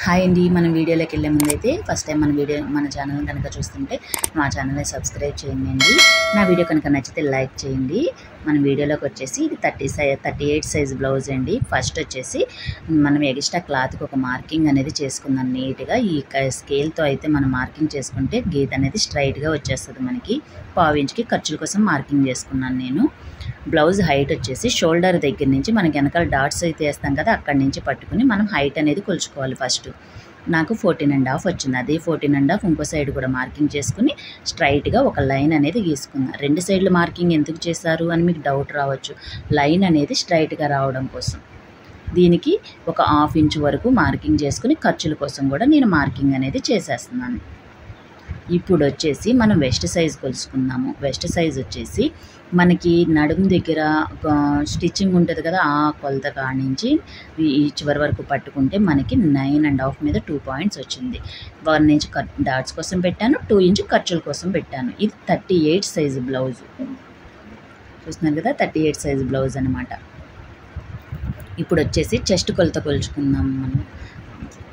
Hi అండి. మనం వీడియోలోకి వెళ్ళే ముందైతే ఫస్ట్ టైం మన ఛానల్ కనుక చూస్తుంటే మా ఛానల్ని సబ్స్క్రైబ్ చేయండి అండి. నా వీడియో కనుక నచ్చితే లైక్ చేయండి. మన వీడియోలోకి వచ్చేసి ఇది 38 సైజ్ బ్లౌజ్ అండి. ఫస్ట్ వచ్చేసి మనం ఎక్స్ట్రా క్లాత్కి ఒక మార్కింగ్ అనేది చేసుకుందాం నీట్గా. ఈ స్కేల్తో అయితే మనం మార్కింగ్ చేసుకుంటే గీత అనేది స్ట్రైట్గా వచ్చేస్తుంది. మనకి పావించుకి ఖర్చుల కోసం మార్కింగ్ చేసుకున్నాను నేను. బ్లౌజ్ హైట్ వచ్చేసి షోల్డర్ దగ్గర నుంచి మనకి వెనకాల డాట్స్ అయితే వేస్తాం కదా, అక్కడి నుంచి పట్టుకుని మనం హైట్ అనేది కొలుచుకోవాలి. ఫస్ట్ నాకు 14.5 వచ్చింది. అదే 14.5 ఇంకో సైడ్ కూడా మార్కింగ్ చేసుకుని స్ట్రైట్గా ఒక లైన్ అనేది గీసుకున్నా. రెండు సైడ్లు మార్కింగ్ ఎందుకు చేశారు అని మీకు డౌట్ రావచ్చు. లైన్ అనేది స్ట్రైట్గా రావడం కోసం. దీనికి ఒక 1/2 ఇంచ్ వరకు మార్కింగ్ చేసుకుని ఖర్చుల కోసం కూడా నేను మార్కింగ్ అనేది చేసేస్తున్నాను. ఇప్పుడు వచ్చేసి మనం వెస్ట్ సైజ్ కొలుసుకుందాము. వెస్ట్ సైజ్ వచ్చేసి మనకి నడుము దగ్గర స్టిచ్చింగ్ ఉంటుంది కదా, ఆ కొలత కానించి ఈ చివరి వరకు పట్టుకుంటే మనకి 9.5 మీద 2 పాయింట్స్ వచ్చింది. 1 ఇంచ్ డాట్స్ కోసం పెట్టాను, 2 ఇంచ్ ఖర్చుల కోసం పెట్టాను. ఇది 38 సైజు బ్లౌజ్. చూస్తున్నారు కదా, 38 సైజు బ్లౌజ్ అనమాట. ఇప్పుడు వచ్చేసి చెస్ట్ కొలత కొలుచుకుందాం మనం.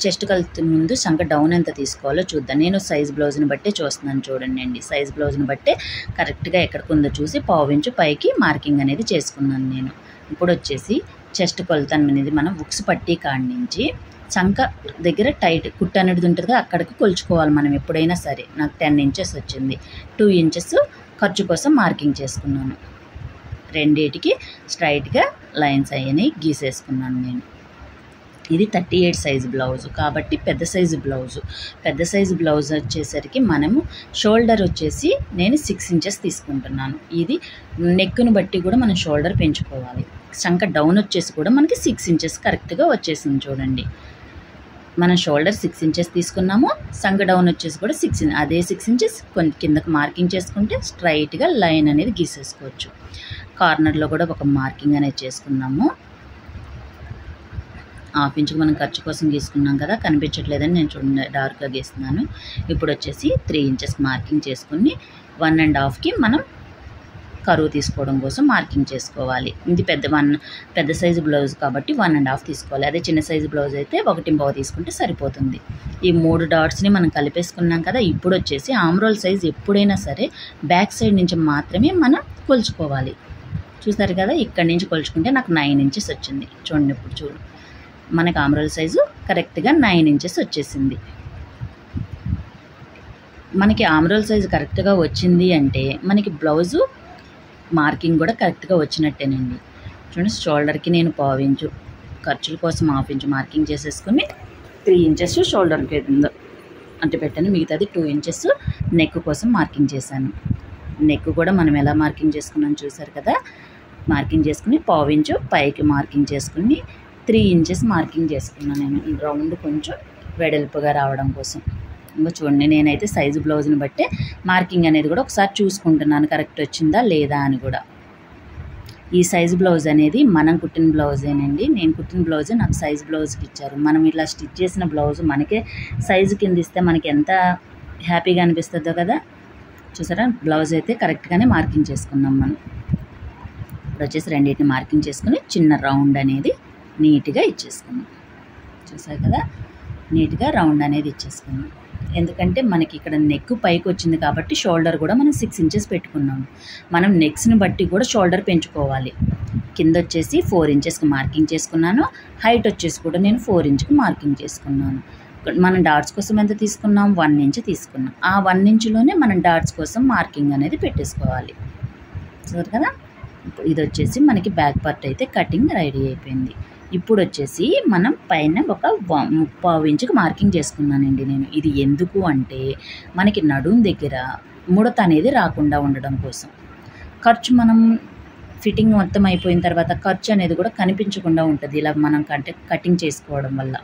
చెస్ట్ కొలత ముందు సంక డౌన్ ఎంత తీసుకోవాలో చూద్దాం. నేను సైజ్ బ్లౌజ్ని బట్టే చూస్తున్నాను, చూడండి అండి. సైజ్ బ్లౌజ్ని బట్టే కరెక్ట్గా ఎక్కడికి ఉందో చూసి 1/2 ఇంచు పైకి మార్కింగ్ అనేది చేసుకున్నాను నేను. ఇప్పుడు వచ్చేసి చెస్ట్ కొలత అనేది మనం ఉక్స్ పట్టీ కాడి నుంచి సంక దగ్గర టైట్ కుట్టు అనేది ఉంటుంది కదా, అక్కడికి కొలుచుకోవాలి మనం ఎప్పుడైనా సరే. నాకు 10 ఇంచెస్ వచ్చింది. 2 ఇంచెస్ ఖర్చు కోసం మార్కింగ్ చేసుకున్నాను. రెండింటికి స్ట్రైట్గా లైన్స్ అయ్యని గీసేసుకున్నాను నేను. ఇది 38 సైజు బ్లౌజు కాబట్టి పెద్ద సైజు బ్లౌజు. పెద్ద సైజు బ్లౌజ్ వచ్చేసరికి మనము షోల్డర్ వచ్చేసి నేను 6 ఇంచెస్ తీసుకుంటున్నాను. ఇది నెక్ను బట్టి కూడా మనం షోల్డర్ పెంచుకోవాలి. సంక డౌన్ వచ్చేసి కూడా మనకి 6 ఇంచెస్ కరెక్ట్గా వచ్చేసింది చూడండి. మనం షోల్డర్ 6 ఇంచెస్ తీసుకున్నాము, సంక డౌన్ వచ్చేసి కూడా 6 అదే 6 ఇంచెస్ కొంచెం కిందకు మార్కింగ్ చేసుకుంటే స్ట్రైట్గా లైన్ అనేది గీసేసుకోవచ్చు. కార్నర్లో కూడా ఒక మార్కింగ్ అనేది చేసుకున్నాము. 1/2 ఇంచుకు మనం ఖర్చు కోసం గీసుకున్నాం కదా, కనిపించట్లేదని నేను చూడండి డార్క్గా గీస్తున్నాను. ఇప్పుడు వచ్చేసి 3 ఇంచెస్ మార్కింగ్ చేసుకుని 1.5కి మనం కరువు తీసుకోవడం కోసం మార్కింగ్ చేసుకోవాలి. ఇది పెద్ద సైజు బ్లౌజ్ కాబట్టి 1.5 తీసుకోవాలి. అదే చిన్న సైజు బ్లౌజ్ అయితే 1.5 తీసుకుంటే సరిపోతుంది. ఈ 3 డాట్స్ని మనం కలిపేసుకున్నాం కదా. ఇప్పుడు వచ్చేసి ఆమ్రోల్ సైజ్ ఎప్పుడైనా సరే బ్యాక్ సైడ్ నుంచి మాత్రమే మనం కొలుచుకోవాలి. చూసారు కదా, ఇక్కడి నుంచి కొలుచుకుంటే నాకు 9 ఇంచెస్ వచ్చింది. చూడండి, ఇప్పుడు చూడు మనకి ఆమ్రోల్ సైజు కరెక్ట్గా 9 ఇంచెస్ వచ్చేసింది. మనకి ఆమ్రోల్ సైజు కరెక్ట్గా వచ్చింది అంటే మనకి బ్లౌజు మార్కింగ్ కూడా కరెక్ట్గా వచ్చినట్టేనండి. చూడండి, షోల్డర్కి నేను 1/2 ఇంచు ఖర్చుల కోసం 1/2 ఇంచు మార్కింగ్ చేసేసుకుని 3 ఇంచెస్ షోల్డర్కి అంటే పెట్టాను. మిగతాది 2 ఇంచెస్ నెక్ కోసం మార్కింగ్ చేశాను. నెక్ కూడా మనం ఎలా మార్కింగ్ చేసుకున్నాం చూసారు కదా. మార్కింగ్ చేసుకుని 1/2 ఇంచు పైకి మార్కింగ్ చేసుకుని 3 ఇంచెస్ మార్కింగ్ చేసుకున్నాను నేను. రౌండ్ కొంచెం వెడల్పుగా రావడం కోసం. ఇంకా చూడండి, నేనైతే సైజు బ్లౌజ్ని బట్టే మార్కింగ్ అనేది కూడా ఒకసారి చూసుకుంటున్నాను కరెక్ట్ వచ్చిందా లేదా అని కూడా. ఈ సైజు బ్లౌజ్ అనేది మనం కుట్టిన బ్లౌజేనండి. నేను కుట్టిన బ్లౌజే నాకు సైజు బ్లౌజ్కి ఇచ్చారు. మనం ఇట్లా స్టిచ్ చేసిన బ్లౌజ్ మనకే సైజు కింద ఇస్తే మనకి ఎంత హ్యాపీగా అనిపిస్తుందో కదా. చూసారా, బ్లౌజ్ అయితే కరెక్ట్గానే మార్కింగ్ చేసుకున్నాం మనం. ఇప్పుడు వచ్చేసి రెండింటిని మార్కింగ్ చేసుకుని చిన్న రౌండ్ అనేది నీట్గా ఇచ్చేసుకున్నాం. చూసారు కదా, నీట్గా రౌండ్ అనేది ఇచ్చేసుకున్నాం. ఎందుకంటే మనకి ఇక్కడ నెక్ పైకి వచ్చింది కాబట్టి షోల్డర్ కూడా మనం 6 ఇంచెస్ పెట్టుకున్నాము. మనం నెక్స్ని బట్టి కూడా షోల్డర్ పెంచుకోవాలి. కింద వచ్చేసి 4 ఇంచెస్కి మార్కింగ్ చేసుకున్నాను. హైట్ వచ్చేసి కూడా నేను 4 ఇంచుకి మార్కింగ్ చేసుకున్నాను. మనం డాట్స్ కోసం ఎంత తీసుకున్నాం, 1 ఇంచ్ తీసుకున్నాం. ఆ 1 ఇంచులోనే మనం డాట్స్ కోసం మార్కింగ్ అనేది పెట్టేసుకోవాలి. చూసారు కదా, ఇది వచ్చేసి మనకి బ్యాక్ పార్ట్ అయితే కటింగ్ రెడీ అయిపోయింది. ఇప్పుడు వచ్చేసి మనం పైన ఒక 1/4 ఇంచుకి మార్కింగ్ చేసుకున్నానండి నేను. ఇది ఎందుకు అంటే మనకి నడుం దగ్గర ముడత అనేది రాకుండా ఉండడం కోసం. ఖర్చు మనం ఫిట్టింగ్ మొత్తం అయిపోయిన తర్వాత ఖర్చు అనేది కూడా కనిపించకుండా ఉంటుంది ఇలా మనం కటింగ్ చేసుకోవడం వల్ల.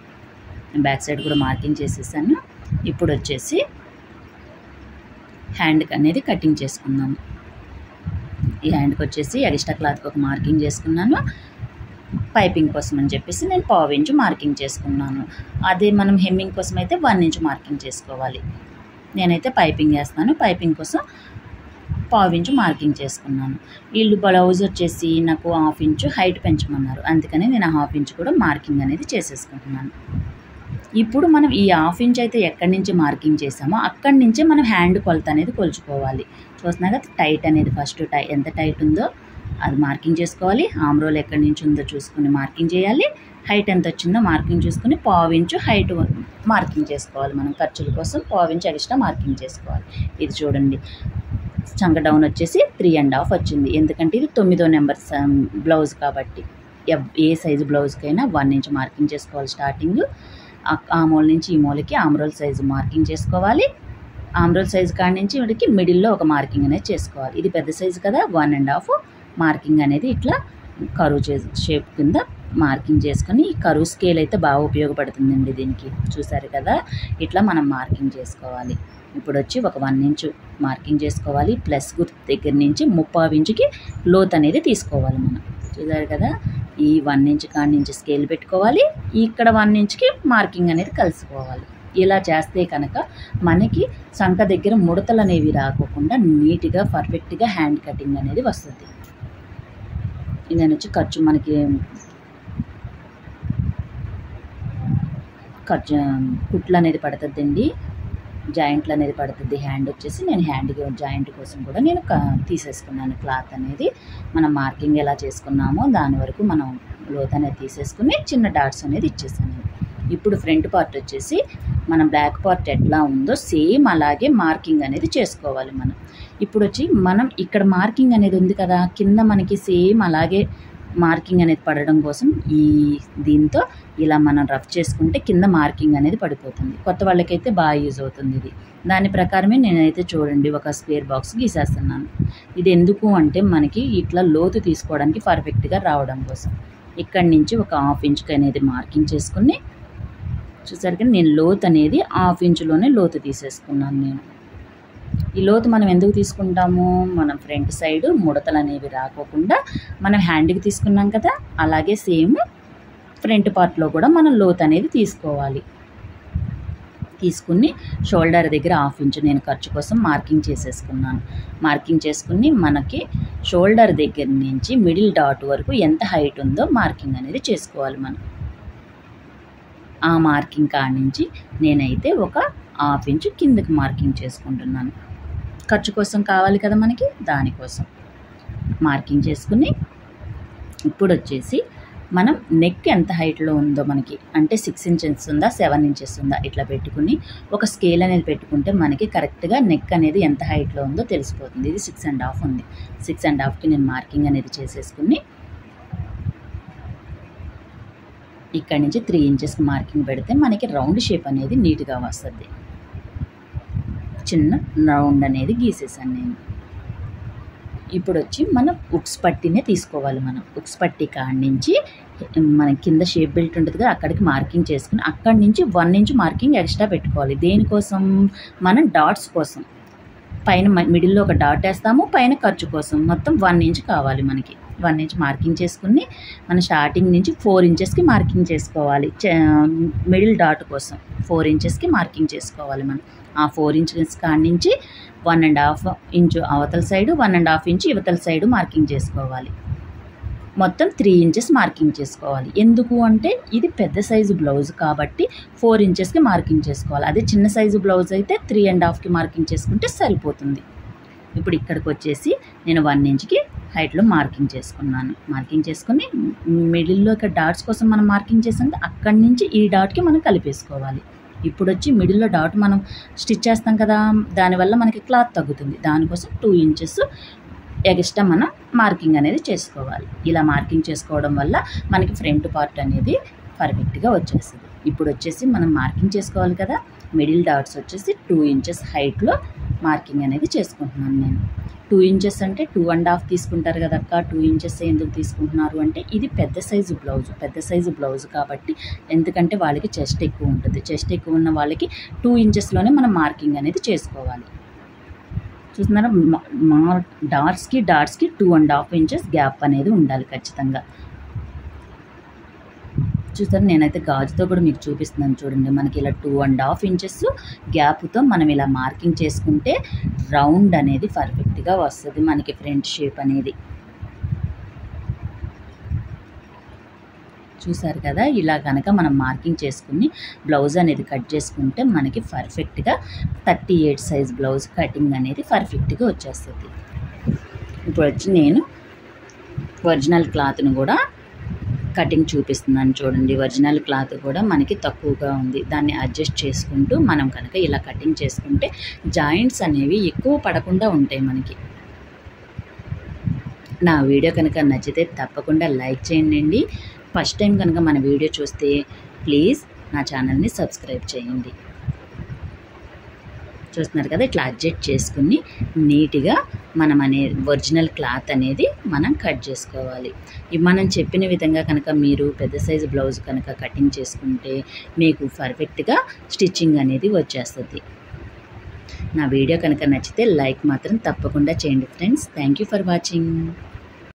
బ్యాక్ సైడ్ కూడా మార్కింగ్ చేసేసాను. ఇప్పుడు వచ్చేసి హ్యాండ్కి అనేది కటింగ్ చేసుకుందాము. ఈ హ్యాండ్కి వచ్చేసి ఎక్స్ట్రా క్లాత్కి ఒక మార్కింగ్ చేసుకున్నాను. పైపింగ్ కోసం అని చెప్పేసి నేను 1/2 ఇంచు మార్కింగ్ చేసుకున్నాను. అదే మనం హెమ్మింగ్ కోసం అయితే 1 ఇంచు మార్కింగ్ చేసుకోవాలి. నేనైతే పైపింగ్ వేస్తాను. పైపింగ్ కోసం 1/2 ఇంచు మార్కింగ్ చేసుకున్నాను. వీళ్ళు బ్లౌజ్ వచ్చేసి నాకు 1/2 ఇంచు హైట్ పెంచమన్నారు. అందుకని నేను 1/2 ఇంచు కూడా మార్కింగ్ అనేది చేసేసుకుంటున్నాను. ఇప్పుడు మనం ఈ ½ ఇంచ్ అయితే ఎక్కడి నుంచి మార్కింగ్ చేసామో అక్కడి నుంచే మనం హ్యాండ్ కొలత అనేది కొలుచుకోవాలి. చూస్తున్నాగా టైట్ అనేది ఫస్ట్ ఎంత టైట్ ఉందో అది మార్కింగ్ చేసుకోవాలి. ఆమ్ రోల్ ఎక్కడి నుంచి ఉందో చూసుకుని మార్కింగ్ చేయాలి. హైట్ ఎంత వచ్చిందో మార్కింగ్ చూసుకుని ½ ఇంచు హైట్ మార్కింగ్ చేసుకోవాలి. మనం ఖర్చుల కోసం ½ ఇంచ్ ఎక్స్ట్రా మార్కింగ్ చేసుకోవాలి. ఇది చూడండి, చంక డౌన్ వచ్చేసి 3½ వచ్చింది. ఎందుకంటే ఇది 9వ నెంబర్ బ్లౌజ్ కాబట్టి. ఏ సైజు బ్లౌజ్కైనా 1 ఇంచ్ మార్కింగ్ చేసుకోవాలి. స్టార్టింగ్ ఆ మూల నుంచి ఈ మూలకి ఆమ్ రోల్ సైజు మార్కింగ్ చేసుకోవాలి. ఆమ్ రోల్ సైజు కాడి నుంచి వీడికి మిడిల్లో ఒక మార్కింగ్ అనేది చేసుకోవాలి. ఇది పెద్ద సైజు కదా, 1½ మార్కింగ్ అనేది ఇట్లా కరువు షేప్ కింద మార్కింగ్ చేసుకొని, ఈ కరువు స్కేల్ అయితే బాగా ఉపయోగపడుతుందండి దీనికి. చూసారు కదా, ఇట్లా మనం మార్కింగ్ చేసుకోవాలి. ఇప్పుడు వచ్చి ఒక 1 ఇంచు మార్కింగ్ చేసుకోవాలి. ప్లస్ గుర్తు దగ్గర నుంచి 3/4 ఇంచుకి లోత్ అనేది తీసుకోవాలి మనం. చూసారు కదా, ఈ 1 ఇంచ్ కాడి నుంచి స్కేల్ పెట్టుకోవాలి. ఇక్కడ 1 ఇంచ్కి మార్కింగ్ అనేది కలుసుకోవాలి. ఇలా చేస్తే కనుక మనకి సంక దగ్గర ముడతలు అనేవి రాకోకుండా నీట్గా పర్ఫెక్ట్గా హ్యాండ్ కటింగ్ అనేది వస్తుంది. నేను వచ్చి ఖర్చు మనకి కుట్లు అనేది పడుతుందండి, జాయింట్లు అనేది పడుతుంది. హ్యాండ్ వచ్చేసి నేను హ్యాండ్ జాయింట్ కోసం కూడా నేను తీసేసుకున్నాను క్లాత్ అనేది. మనం మార్కింగ్ ఎలా చేసుకున్నామో దాని వరకు మనం లోత్ అనేది తీసేసుకుని చిన్న డాట్స్ అనేది ఇచ్చేసాను. ఇప్పుడు ఫ్రంట్ పార్ట్ వచ్చేసి మన బ్యాక్ పార్ట్ ఎట్లా ఉందో సేమ్ అలాగే మార్కింగ్ అనేది చేసుకోవాలి మనం. ఇప్పుడు వచ్చి మనం ఇక్కడ మార్కింగ్ అనేది ఉంది కదా, కింద మనకి సేమ్ అలాగే మార్కింగ్ అనేది పడడం కోసం దీంతో ఇలా మనం రఫ్ చేసుకుంటే కింద మార్కింగ్ అనేది పడిపోతుంది. కొత్త వాళ్ళకైతే బాగా యూజ్ అవుతుంది ఇది. దాని ప్రకారమే నేనైతే చూడండి ఒక స్క్వేర్ బాక్స్ గీసేస్తున్నాను. ఇది ఎందుకు అంటే మనకి ఇట్లా లోతు తీసుకోవడానికి పర్ఫెక్ట్గా రావడం కోసం. ఇక్కడి నుంచి ఒక ½ ఇంచ్కి అనేది మార్కింగ్ చేసుకుని, చూసారు కానీ నేను లోతు అనేది ½ ఇంచులోనే లోతు తీసేసుకున్నాను నేను. ఈ లోతు మనం ఎందుకు తీసుకుంటాము, మనం ఫ్రంట్ సైడ్ ముడతలు అనేవి రాకోకుండా మనం హ్యాండ్కి తీసుకున్నాం కదా, అలాగే సేమ్ ఫ్రంట్ పార్ట్లో కూడా మనం లోతు అనేది తీసుకోవాలి. తీసుకుని షోల్డర్ దగ్గర ½ ఇంచు నేను ఖర్చు కోసం మార్కింగ్ చేసేసుకున్నాను. మార్కింగ్ చేసుకుని మనకి షోల్డర్ దగ్గర నుంచి మిడిల్ డాట్ వరకు ఎంత హైట్ ఉందో మార్కింగ్ అనేది చేసుకోవాలి మనం. ఆ మార్కింగ్ కాడి నుంచి నేనైతే ఒక ½ ఇంచు కిందకి మార్కింగ్ చేసుకుంటున్నాను. ఖర్చు కోసం కావాలి కదా మనకి, దానికోసం మార్కింగ్ చేసుకుని ఇప్పుడు వచ్చేసి మనం నెక్ ఎంత హైట్లో ఉందో మనకి, అంటే 6 ఇంచెస్ ఉందా 7 ఇంచెస్ ఉందా ఇట్లా పెట్టుకుని ఒక స్కేల్ అనేది పెట్టుకుంటే మనకి కరెక్ట్గా నెక్ అనేది ఎంత హైట్లో ఉందో తెలిసిపోతుంది. ఇది 6½ ఉంది. 6½కి నేను మార్కింగ్ అనేది చేసేసుకుని ఇక్కడి నుంచి 3 ఇంచెస్కి మార్కింగ్ పెడితే మనకి రౌండ్ షేప్ అనేది నీట్గా వస్తుంది. చిన్న రౌండ్ అనేది గీసేసాను నేను. ఇప్పుడు వచ్చి మనం ఉక్స్ పట్టీనే తీసుకోవాలి. మనం ఉక్స్ పట్టీ కాడి నుంచి మన కింద షేప్ బెల్ట్ ఉంటుంది కదా, అక్కడికి మార్కింగ్ చేసుకుని అక్కడి నుంచి 1 ఇంచ్ మార్కింగ్ ఎక్స్ట్రా పెట్టుకోవాలి. దేనికోసం, మనం డాట్స్ కోసం. పైన మిడిల్లో ఒక డాట్ వేస్తాము, పైన ఖర్చు కోసం మొత్తం 1 ఇంచ్ కావాలి మనకి. 1 ఇంచ్ మార్కింగ్ చేసుకుని మన స్టార్టింగ్ నుంచి 4 ఇంచెస్కి మార్కింగ్ చేసుకోవాలి. మిడిల్ డాట్ కోసం 4 ఇంచెస్కి మార్కింగ్ చేసుకోవాలి మనం. ఆ 4 ఇంచెస్ కాడి నుంచి 1½ ఇంచు అవతల సైడు, 1½ ఇంచు ఇవతల సైడు మార్కింగ్ చేసుకోవాలి. మొత్తం 3 ఇంచెస్ మార్కింగ్ చేసుకోవాలి. ఎందుకు అంటే ఇది పెద్ద సైజు బ్లౌజ్ కాబట్టి 4 ఇంచెస్కి మార్కింగ్ చేసుకోవాలి. అదే చిన్న సైజు బ్లౌజ్ అయితే 3½ మార్కింగ్ చేసుకుంటే సరిపోతుంది. ఇప్పుడు ఇక్కడికి వచ్చేసి నేను 1 ఇంచ్కి హైట్లో మార్కింగ్ చేసుకున్నాను. మార్కింగ్ చేసుకుని మిడిల్లో ఇక్కడ డాట్స్ కోసం మనం మార్కింగ్ చేసాం, అక్కడి నుంచి ఈ డాట్కి మనం కలిపేసుకోవాలి. ఇప్పుడు వచ్చి మిడిల్లో డాట్ మనం స్టిచ్ చేస్తాం కదా, దానివల్ల మనకి క్లాత్ తగ్గుతుంది. దానికోసం 2 ఇంచెస్ ఎక్స్ట్రా మనం మార్కింగ్ అనేది చేసుకోవాలి. ఇలా మార్కింగ్ చేసుకోవడం వల్ల మనకి ఫ్రంట్ పార్ట్ అనేది పర్ఫెక్ట్గా వచ్చేస్తుంది. ఇప్పుడు వచ్చేసి మనం మార్కింగ్ చేసుకోవాలి కదా, మిడిల్ డాట్స్ వచ్చేసి 2 ఇంచెస్ హైట్లో మార్కింగ్ అనేది చేసుకుంటున్నాను నేను. 2 ఇంచెస్ అంటే 2½ తీసుకుంటారు కదా అక్క, 2 ఇంచెస్ ఎందుకు తీసుకుంటున్నారు అంటే ఇది పెద్ద సైజు బ్లౌజ్ కాబట్టి, ఎందుకంటే వాళ్ళకి చెస్ట్ ఎక్కువ ఉంటుంది. చెస్ట్ ఎక్కువ ఉన్న వాళ్ళకి 2 ఇంచెస్లోనే మనం మార్కింగ్ అనేది చేసుకోవాలి. చూస్తున్నారా, మా డాట్స్కి 2½ ఇంచెస్ గ్యాప్ అనేది ఉండాలి ఖచ్చితంగా. చూస్తారు, నేనైతే గాజుతో కూడా మీకు చూపిస్తున్నాను చూడండి. మనకి ఇలా 2½ ఇంచెస్ గ్యాప్తో మనం ఇలా మార్కింగ్ చేసుకుంటే రౌండ్ అనేది పర్ఫెక్ట్గా వస్తుంది మనకి ఫ్రంట్ షేప్ అనేది. చూసారు కదా, ఇలా కనుక మనం మార్కింగ్ చేసుకుని బ్లౌజ్ అనేది కట్ చేసుకుంటే మనకి పర్ఫెక్ట్గా 38 సైజ్ బ్లౌజ్ కటింగ్ అనేది పర్ఫెక్ట్గా వచ్చేస్తుంది. ఇప్పుడు వచ్చి నేను ఒరిజినల్ క్లాత్ను కూడా కటింగ్ చూపిస్తున్నాను చూడండి. ఒరిజినల్ క్లాత్ కూడా మనకి తక్కువగా ఉంది, దాన్ని అడ్జస్ట్ చేసుకుంటూ మనం కనుక ఇలా కటింగ్ చేసుకుంటే జాయింట్స్ అనేవి ఎక్కువ పడకుండా ఉంటాయి మనకి. నా వీడియో కనుక నచ్చితే తప్పకుండా లైక్ చేయండి. ఫస్ట్ టైం కనుక మన వీడియో చూస్తే ప్లీజ్ నా ఛానల్ని సబ్స్క్రైబ్ చేయండి. చూస్తున్నారు కదా, ఇట్లా అడ్జస్ట్ చేసుకుని నీట్గా మనం ఒరిజినల్ క్లాత్ అనేది మనం కట్ చేసుకోవాలి. మనం చెప్పిన విధంగా కనుక మీరు పెద్ద సైజు బ్లౌజ్ కనుక కటింగ్ చేసుకుంటే మీకు పర్ఫెక్ట్గా స్టిచ్చింగ్ అనేది వచ్చేస్తుంది. నా వీడియో కనుక నచ్చితే లైక్ మాత్రం తప్పకుండా చేయండి friends. Thank you for watching.